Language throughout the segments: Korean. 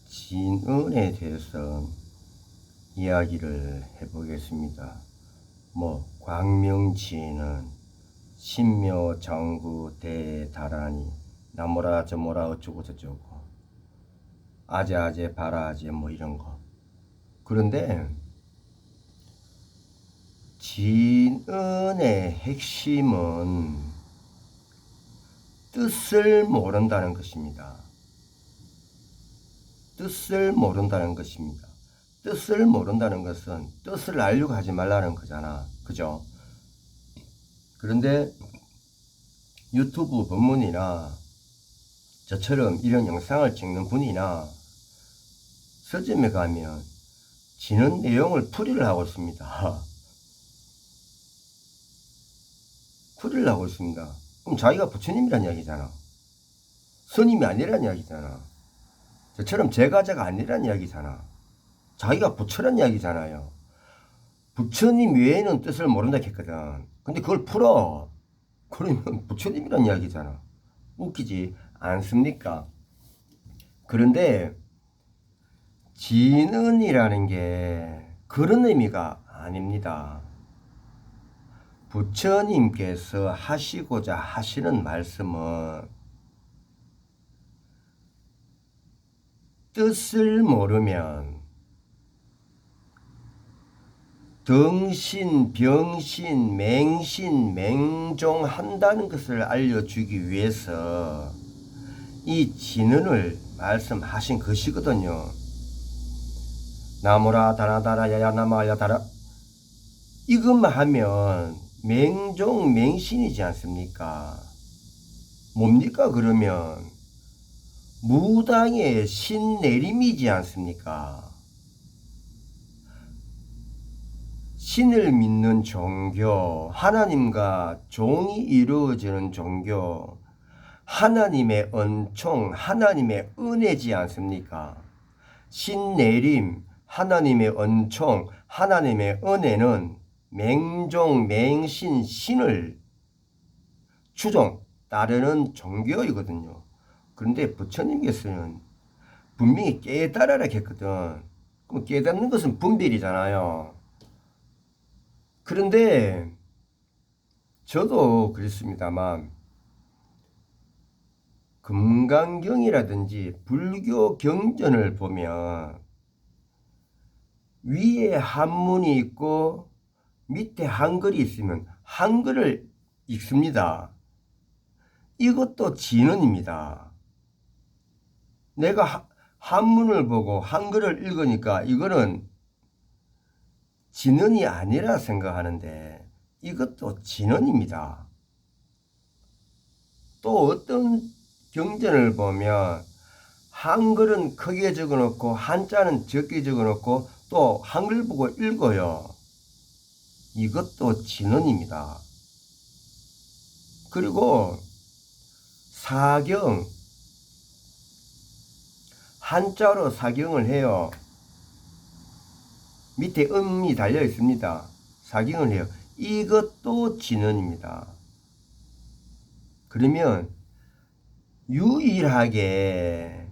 진은에 대해서 이야기를 해보겠습니다. 광명진은 신묘정구 대다라니 나무라 저모라 어쩌고 저쩌고 아재아재 바라아재 이런거. 그런데 진은의 핵심은 뜻을 모른다는 것입니다. 뜻을 모른다는 것입니다. 뜻을 모른다는 것은 뜻을 알려고 하지 말라는 거잖아. 그죠? 그런데 유튜브 본문이나 저처럼 이런 영상을 찍는 분이나 서점에 가면 진은 내용을 풀이를 하고 있습니다. 풀이를 하고 있습니다. 그럼 자기가 부처님이란 이야기잖아. 스님이 아니란 이야기잖아. 저처럼 제가자가 아니란 이야기잖아. 자기가 부처란 이야기잖아요. 부처님 외에는 뜻을 모른다 했거든. 근데 그걸 풀어. 그러면 부처님이란 이야기잖아. 웃기지 않습니까? 그런데 진은이라는 게 그런 의미가 아닙니다. 부처님께서 하시고자 하시는 말씀은 뜻을 모르면 덩신, 병신, 맹신, 맹종한다는 것을 알려주기 위해서 이 진언을 말씀하신 것이거든요. 나무라 다나다라 야야나마야 다라 이것만 하면 맹종, 맹신이지 않습니까? 뭡니까 그러면? 무당의 신내림이지 않습니까? 신을 믿는 종교, 하나님과 종이 이루어지는 종교, 하나님의 은총, 하나님의 은혜지 않습니까? 신내림, 하나님의 은총, 하나님의 은혜는 맹종, 맹신, 신을 추종, 따르는 종교이거든요. 그런데 부처님께서는 분명히 깨달아라 했거든. 그럼 깨닫는 것은 분별이잖아요. 그런데 저도 그렇습니다만 금강경이라든지 불교 경전을 보면 위에 한문이 있고 밑에 한글이 있으면 한글을 읽습니다. 이것도 진언입니다. 내가 한문을 보고 한글을 읽으니까 이거는 진언이 아니라 생각하는데 이것도 진언입니다. 또 어떤 경전을 보면 한글은 크게 적어놓고 한자는 적게 적어놓고 또 한글 보고 읽어요. 이것도 진언입니다. 그리고 사경, 한자로 사경을 해요. 밑에 음이 달려 있습니다. 사경을 해요. 이것도 진언입니다. 그러면 유일하게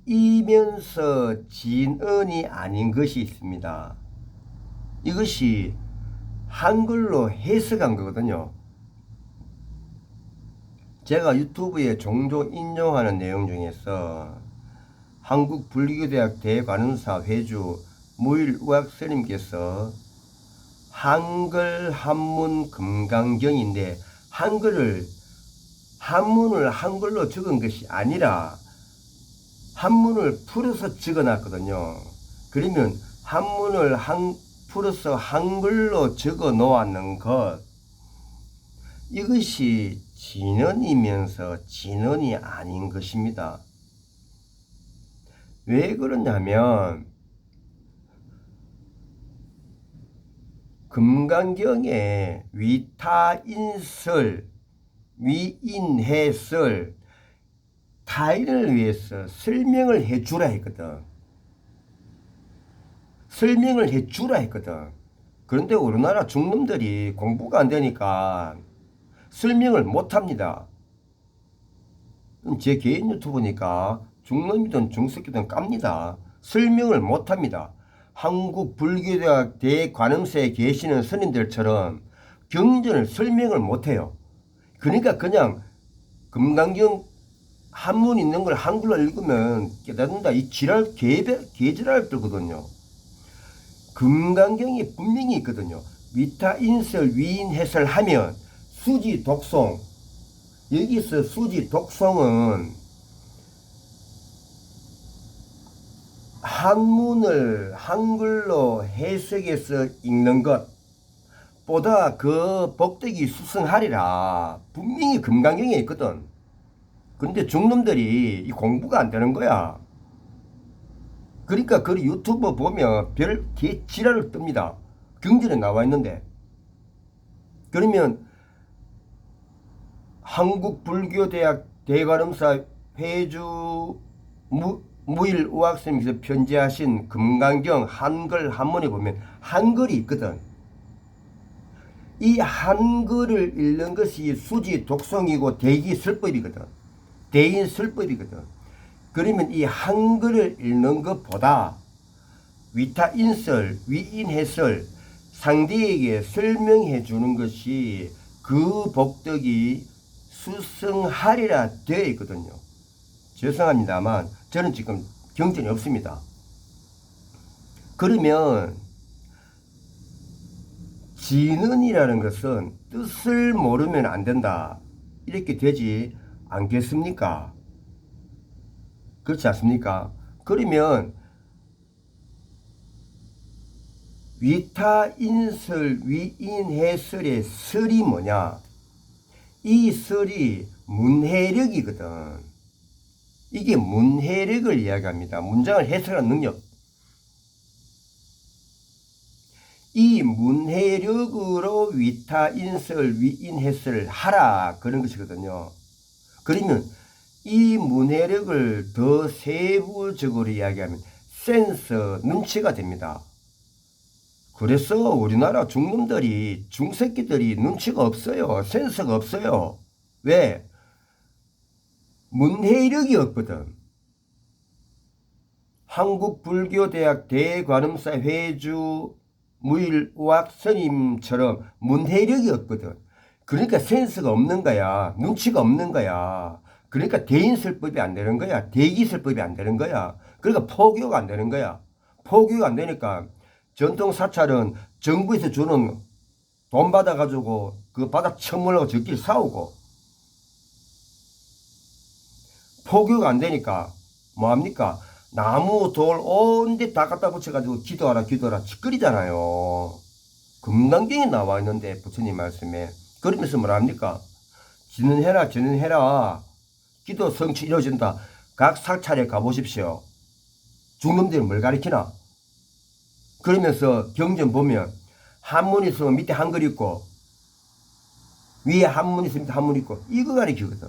진언이면서 진언이 아닌 것이 있습니다. 이것이 한글로 해석한 거거든요. 제가 유튜브에 종종 인용하는 내용 중에서 한국불교대학 대관음사 회주 무일우학 스님께서 한글 한문 금강경인데 한문을 한글로 적은 것이 아니라 한문을 풀어서 적어 놨거든요. 그러면 한문을 풀어서 한글로 적어 놓았는 것, 이것이 진언이면서 진언이 아닌 것입니다. 왜 그러냐면 금강경에 위타인설, 위인해설, 타인을 위해서 설명을 해주라 했거든. 설명을 해주라 했거든. 그런데 우리나라 중놈들이 공부가 안 되니까 설명을 못합니다. 그럼 제 개인 유튜브니까 중놈이든 중새끼든 깝니다. 설명을 못합니다. 한국 불교대학 대관음사에 계시는 스님들처럼 경전을 설명을 못해요. 그러니까 그냥 금강경 한문 있는 걸 한글로 읽으면 깨닫는다. 이 지랄 개지랄 들거든요. 금강경이 분명히 있거든요. 위타 인설 위인 해설하면 수지 독송, 여기서 수지 독송은 한문을 한글로 해석해서 읽는 것보다 그 복덕이 수승하리라 분명히 금강경에 있거든. 그런데 중놈들이 이 공부가 안 되는 거야. 그러니까 그 유튜브 보면 별 개지랄을 뜹니다. 경전에 나와 있는데. 그러면 한국불교대학 대관음사 회주 무일의학스님께서 편지하신 금강경 한글 한문에 보면 한글이 있거든. 이 한글을 읽는 것이 수지 독송이고 대기설법이거든. 대인설법이거든. 그러면 이 한글을 읽는 것보다 위타 인설, 위인 해설, 상대에게 설명해 주는 것이 그 복덕이 수승하리라 되어 있거든요. 죄송합니다만 저는 지금 경전이 없습니다. 그러면 진언이라는 것은 뜻을 모르면 안 된다. 이렇게 되지 않겠습니까? 그렇지 않습니까? 그러면 위타 인설 위인 해설의 설이 뭐냐? 이 설이 문해력이거든. 이게 문해력을 이야기합니다. 문장을 해석하는 능력. 이 문해력으로 위타 인설 위인 해설을 하라 그런 것이거든요. 그러면 이 문해력을 더 세부적으로 이야기하면 센서, 눈치가 됩니다. 그래서 우리나라 중놈들이, 중새끼들이 눈치가 없어요. 센서가 없어요. 왜? 문해력이 없거든. 한국불교대학 대관음사 회주 무일의학 스님처럼 문해력이 없거든. 그러니까 센스가 없는 거야. 눈치가 없는 거야. 그러니까 대인설법이 안 되는 거야. 대기설법이 안 되는 거야. 그러니까 포교가 안 되는 거야. 포교가 안 되니까 전통 사찰은 정부에서 주는 돈 받아가지고 그 바닥 쳐물라고 저끼리 싸우고, 포교가 안 되니까 뭐합니까? 나무 돌 온데 다 갖다 붙여가지고 기도하라 기도하라 짓거리잖아요. 금강경에 나와 있는데 부처님 말씀에. 그러면서 뭐랍니까? 지는 해라 지는 해라 기도 성취 이루어진다. 각 사찰에 가보십시오. 중놈들이 뭘 가리키나? 그러면서 경전 보면 한문이 있으면 밑에 한글 있고 위에 한문이 있으면 밑에 한문 있고 이거 가리키거든.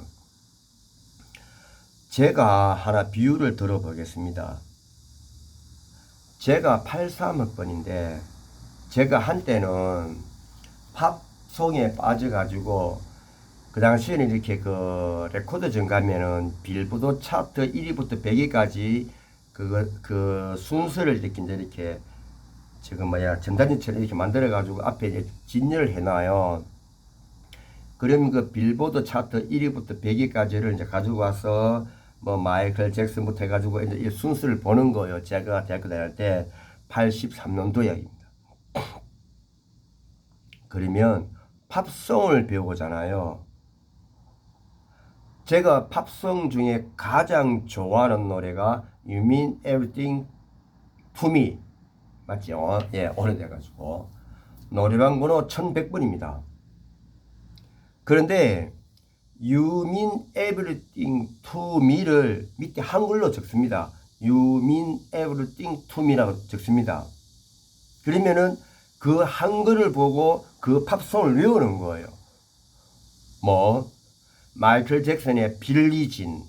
제가 하나 비유를 들어보겠습니다. 제가 83학번인데 제가 한때는 팝송에 빠져가지고 그 당시에는 이렇게 그 레코드점 가면은 빌보드 차트 1위부터 100위까지 그 순서를 이렇게 지금 전단지처럼 이렇게 만들어가지고 앞에 이제 진열을 해놔요. 그러면 그 빌보드 차트 1위부터 100위까지를 이제 가지고 와서 뭐 마이클 잭슨부터 해가지고 이제 이 순서를 보는 거예요. 제가 대학교 다닐 때 83년도입니다. 그러면 팝송을 배우잖아요. 제가 팝송 중에 가장 좋아하는 노래가 You Mean Everything to Me 맞죠? 예, 오래돼가지고 노래방 번호 1100번입니다. 그런데 You mean everything to me를 밑에 한글로 적습니다. You mean everything to me라고 적습니다. 그러면은 그 한글을 보고 그 팝송을 외우는 거예요. 뭐 마이클 잭슨의 빌리진,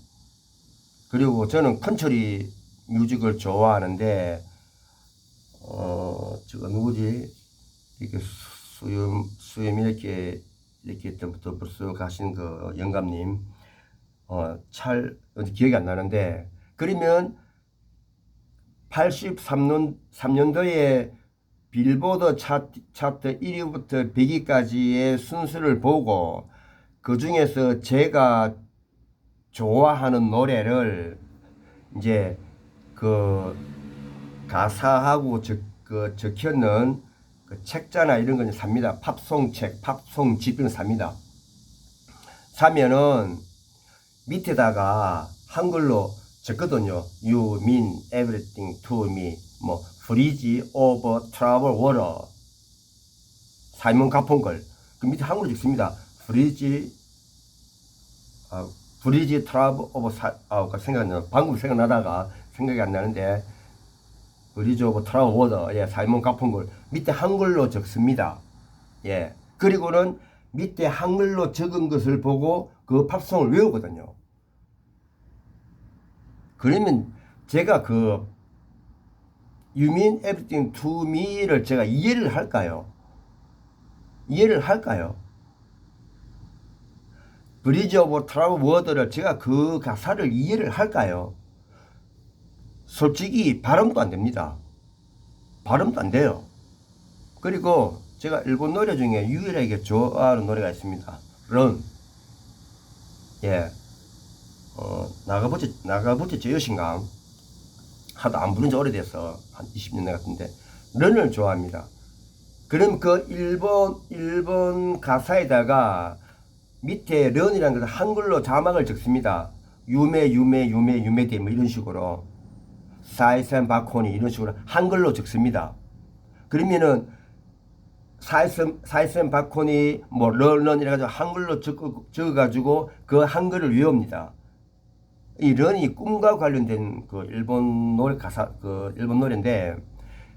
그리고 저는 컨트리 뮤직을 좋아하는데 저거 누구지? 이렇게 수염 이렇게 또 벌써 가신 그 영감님, 기억이 안 나는데, 그러면 83년도에 빌보드 차트 1위부터 100위까지의 순서를 보고 그 중에서 제가 좋아하는 노래를 이제 그 가사하고 적혀있는 그 책자나 이런 걸 삽니다. 팝송 책, 팝송 집을 삽니다. 사면은 밑에다가 한글로 적거든요. You mean everything to me. 뭐 Bridge over troubled water. 사이먼 가펑클. 그 밑에 한글로 적습니다. Bridge trouble over 방금 생각나다가 생각이 안 나는데 Bridge over troubled water. 예, 사이먼 가펑클. 밑에 한글로 적습니다. 예. 그리고는 밑에 한글로 적은 것을 보고 그 팝송을 외우거든요. 그러면 제가 그 You mean everything to me를 제가 이해를 할까요? 이해를 할까요? Bridge over troubled water를 제가 그 가사를 이해를 할까요? 솔직히 발음도 안 됩니다. 발음도 안 돼요. 그리고 제가 일본 노래 중에 유일하게 좋아하는 노래가 있습니다. Run. 예. 나가부치 제요신강. 하도 안 부른 지 오래돼서 한 20년 같은데. 런을 좋아합니다. 그럼 그 일본 가사에다가 밑에 런이라는 것을 한글로 자막을 적습니다. 유메데 뭐 이런 식으로. 사이센 바코니 이런 식으로 한글로 적습니다. 그러면은 사이센 바코니 뭐 런 이래가지고 한글로 적어가지고 그 한글을 외웁니다. 이 런이 꿈과 관련된 그 일본 노래 가사 그 일본 노래인데,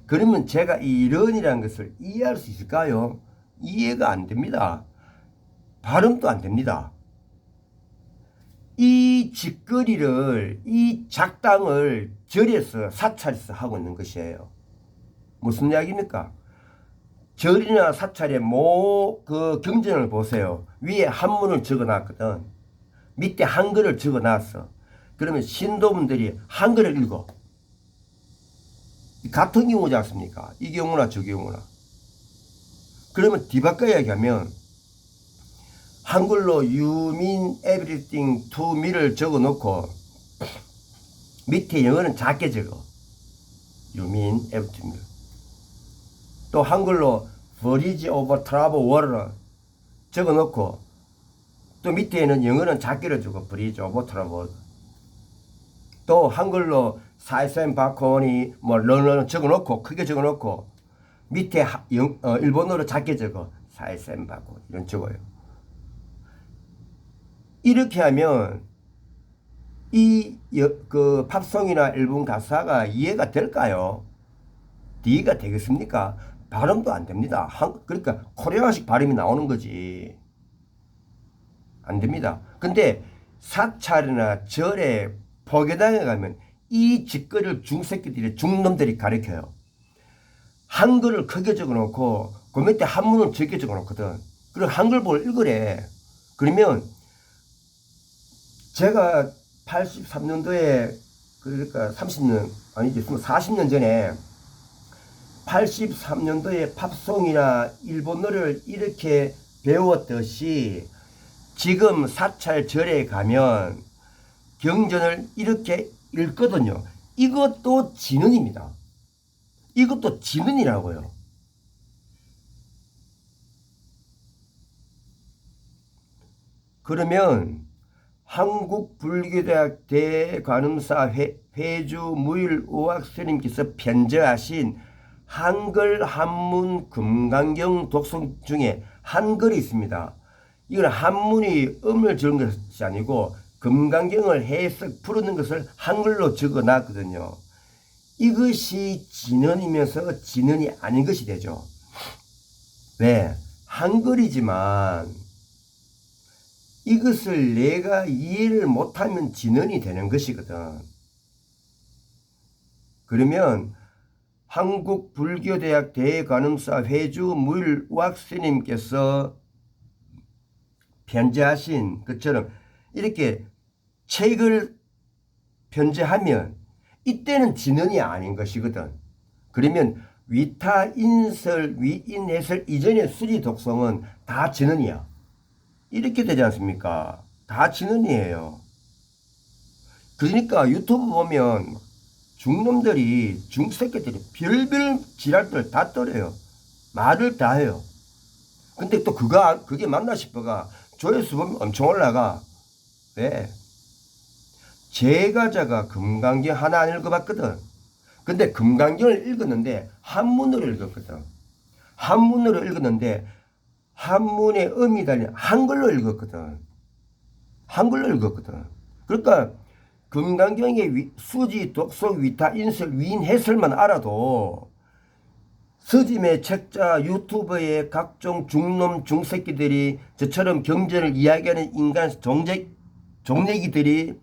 그러면 제가 이 런이라는 것을 이해할 수 있을까요? 이해가 안 됩니다. 발음도 안 됩니다. 이 짓거리를, 이 작당을 절에서 사찰에서 하고 있는 것이에요. 무슨 이야기입니까? 절이나 사찰의 그 경전을 보세요. 위에 한문을 적어놨거든. 밑에 한글을 적어놨어. 그러면 신도분들이 한글을 읽어. 같은 경우지 않습니까? 이 경우나 저 경우나. 그러면 뒤바꿔 이야기하면 한글로 You mean everything to me를 적어놓고 밑에 영어는 작게 적어. You mean everything. 또 한글로 Bridge over troubled water 적어놓고 또 밑에는 영어는 작게로 적어. Bridge over troubled water. 또 한글로 사이센 바코니 뭐 런런 적어놓고 크게 적어놓고 밑에 일본어로 작게 적어. 사이센 바코니 이런 적어요. 이렇게 하면 그 팝송이나 일본 가사가 이해가 될까요? 이해가 되겠습니까? 발음도 안 됩니다. 그러니까 코리아식 발음이 나오는 거지. 안 됩니다. 근데 사찰이나 절에 포교당에 가면 이 짓거리를 중새끼들이 중놈들이 가르쳐요. 한글을 크게 적어놓고 그 밑에 한문을 적게 적어놓거든. 그리고 한글 보고 읽으래. 그러면 제가 83년도에 그러니까 30년 아니지 40년 전에 83년도에 팝송이나 일본 노래를 이렇게 배웠듯이 지금 사찰절에 가면 경전을 이렇게 읽거든요. 이것도 진언입니다. 이것도 진언이라고요. 그러면 한국불교대학 대관음사 회주무일의학 스님께서 편저하신 한글 한문 금강경 독송 중에 한글이 있습니다. 이건 한문이 음을 적은 것이 아니고 금강경을 해석 풀어낸 것을 한글로 적어 놨거든요. 이것이 진언이면서 진언이 아닌 것이 되죠. 왜? 한글이지만 이것을 내가 이해를 못하면 진언이 되는 것이거든. 그러면 한국불교대학 대관음사 회주무일의학 스님께서 편지하신 것처럼 이렇게 책을 편제하면 이때는 진언이 아닌 것이거든. 그러면 위타, 인설, 위인, 해설 이전의 수지 독성은 다 진언이야. 이렇게 되지 않습니까? 다 진언이에요. 그러니까 유튜브 보면 중놈들이, 중새끼들이 별별 지랄들 다 떨어요. 말을 다 해요. 근데 또 그게 맞나 싶어가 조회수 보면 엄청 올라가. 왜? 제가자가 금강경 하나 안 읽어봤거든. 근데 금강경을 읽었는데 한문으로 읽었거든. 한문으로 읽었는데 한문의 음이 달린 한글로 읽었거든. 한글로 읽었거든. 그러니까 금강경의 수지, 독성, 위타, 인설, 위인, 해설만 알아도 서점의 책자, 유튜브의 각종 중놈, 중새끼들이 저처럼 경전을 이야기하는 인간 종래기들이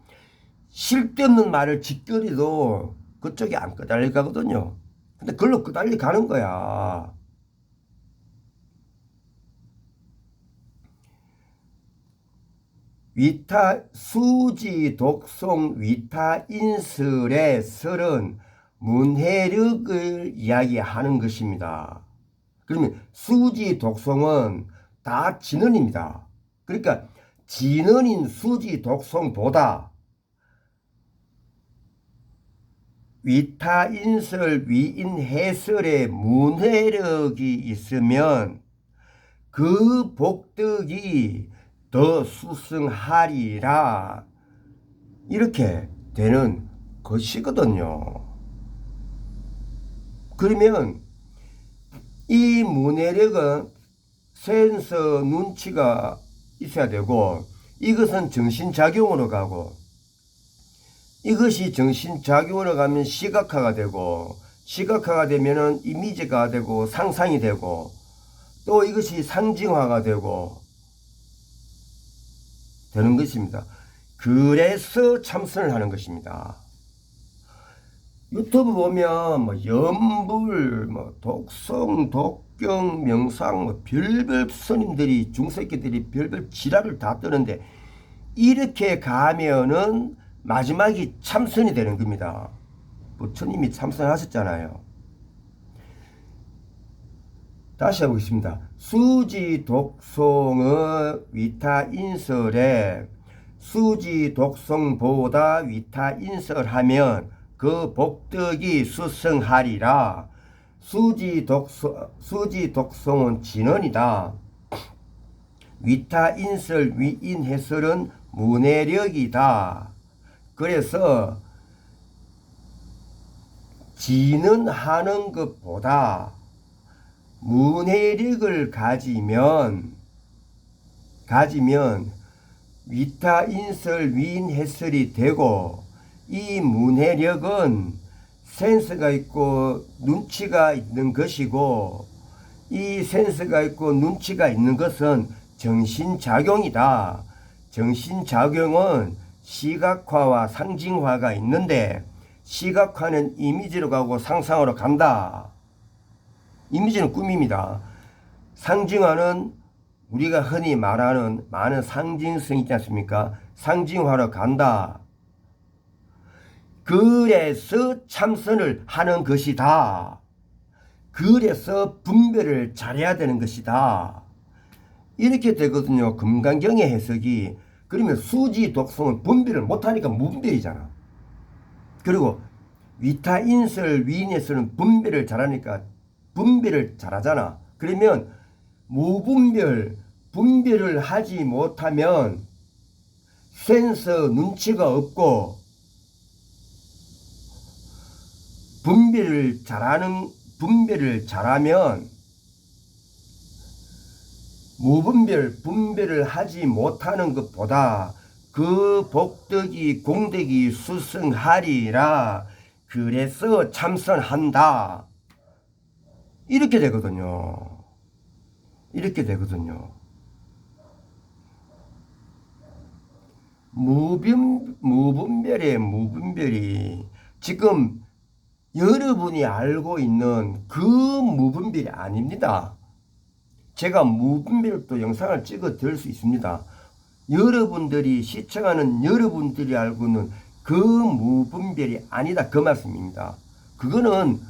쓸데없는 말을 짓거리도 그쪽이 안 끄달릴 가거든요. 근데 그걸로 끄달리 가는 거야. 위타, 수지, 독성, 위타, 인설의 설은 문해력을 이야기하는 것입니다. 그러면 수지, 독성은 다 진언입니다. 그러니까 진언인 수지, 독성보다 위타, 인설, 위인, 해설의 문해력이 있으면 그 복덕이 더 수승하리라 이렇게 되는 것이거든요. 그러면 이 문해력은 센서 눈치가 있어야 되고 이것은 정신작용으로 가고 이것이 정신작용으로 가면 시각화가 되고 시각화가 되면은 이미지가 되고 상상이 되고 또 이것이 상징화가 되고 되는 것입니다. 그래서 참선을 하는 것입니다. 유튜브 보면 뭐 염불, 뭐 독성, 독경, 명상, 뭐 별별 스님들이 중새끼들이 별별 지랄을 다 뜨는데 이렇게 가면은 마지막이 참선이 되는 겁니다. 부처님이 참선하셨잖아요. 다시 해보겠습니다. 수지 독성의 위타 인설에 수지 독성보다 위타 인설하면 그 복덕이 수승하리라. 수지 독성은 진언이다. 위타 인설 위인 해설은 문해력이다. 그래서 진언하는 것보다 문해력을 가지면 위타 인설 위인 해설이 되고 이 문해력은 센스가 있고 눈치가 있는 것이고 이 센스가 있고 눈치가 있는 것은 정신작용이다. 정신작용은 시각화와 상징화가 있는데 시각화는 이미지로 가고 상상으로 간다. 이미지는 꿈입니다. 상징화는 우리가 흔히 말하는 많은 상징성이 있지 않습니까? 상징화로 간다. 그래서 참선을 하는 것이다. 그래서 분별을 잘해야 되는 것이다. 이렇게 되거든요. 금강경의 해석이. 그러면 수지 독성은 분별을 못하니까 무분별이잖아. 그리고 위타 인설 위인에서는 분별을 잘하니까 분별을 잘하잖아. 그러면 분별을 하지 못하면 센서 눈치가 없고 분별을 잘하면 분별을 하지 못하는 것보다 그 복덕이 공덕이 수승하리라. 그래서 참선한다. 이렇게 되거든요. 이렇게 되거든요. 무분별이 지금 여러분이 알고 있는 그 무분별이 아닙니다. 제가 무분별도 영상을 찍어 드릴 수 있습니다. 여러분들이 시청하는 여러분들이 알고는 그 무분별이 아니다 그 말씀입니다. 그거는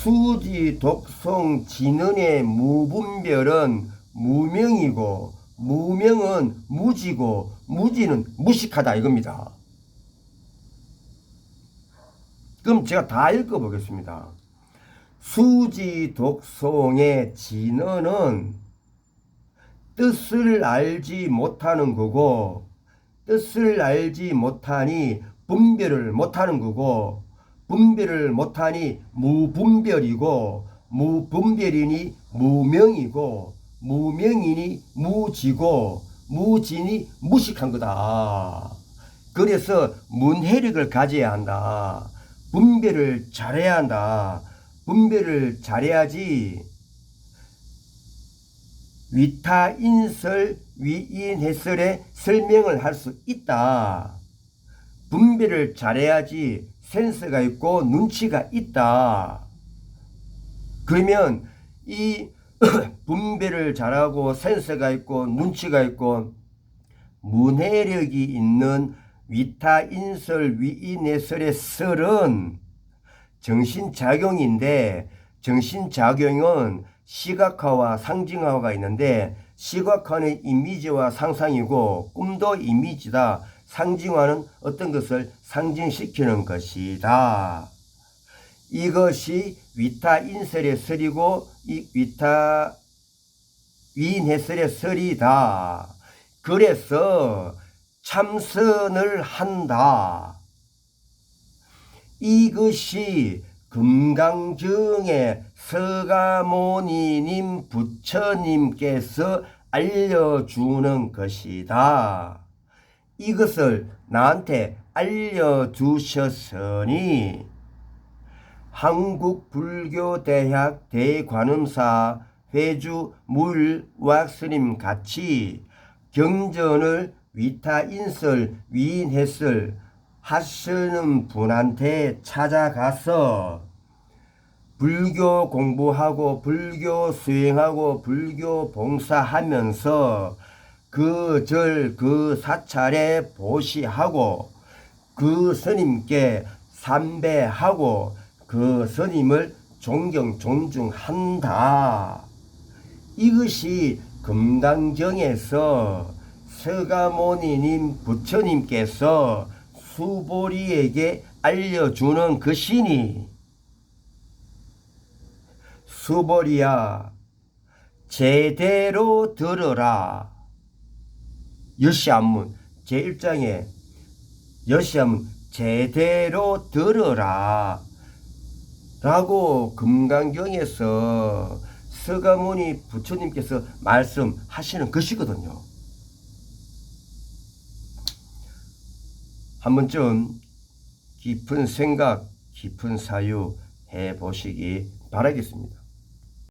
수지, 독송, 진언의 무분별은 무명이고 무명은 무지고 무지는 무식하다 이겁니다. 그럼 제가 다 읽어보겠습니다. 수지, 독송의 진언은 뜻을 알지 못하는 거고 뜻을 알지 못하니 분별을 못하는 거고 분별을 못하니 무분별이고 무분별이니 무명이고 무명이니 무지고 무지니 무식한 거다. 그래서 문해력을 가져야 한다. 분별을 잘해야 한다. 분별을 잘해야지 위타인설 위인해설의 설명을 할 수 있다. 분별을 잘해야지 센스가 있고 눈치가 있다. 그러면 이 분별을 잘하고 센스가 있고 눈치가 있고 문해력이 있는 위타인설 위인해설의 설은 정신작용인데 정신작용은 시각화와 상징화가 있는데 시각화는 이미지와 상상이고 꿈도 이미지다. 상징화는 어떤 것을 상징시키는 것이다. 이것이 위타인설의 설이고 이 위인해설의 설이다. 그래서 참선을 한다. 이것이 금강경의 서가모니님 부처님께서 알려주는 것이다. 이것을 나한테 알려주셨으니 한국불교대학 대관음사 회주 물왁스님 같이 경전을 위타인설 위인해설 하시는 분한테 찾아가서 불교 공부하고 불교 수행하고 불교 봉사하면서 그 절 그 사찰에 보시하고 그 스님께 삼배하고 그 스님을 존경 존중한다. 이것이 금강경에서 서가모니님 부처님께서 수보리에게 알려주는 것이니 수보리야 제대로 들어라. 여시안문 제1장에 여시안문 제대로 들어라 라고 금강경에서 서가모니 부처님께서 말씀하시는 것이거든요. 한 번쯤 깊은 생각, 깊은 사유 해보시기 바라겠습니다.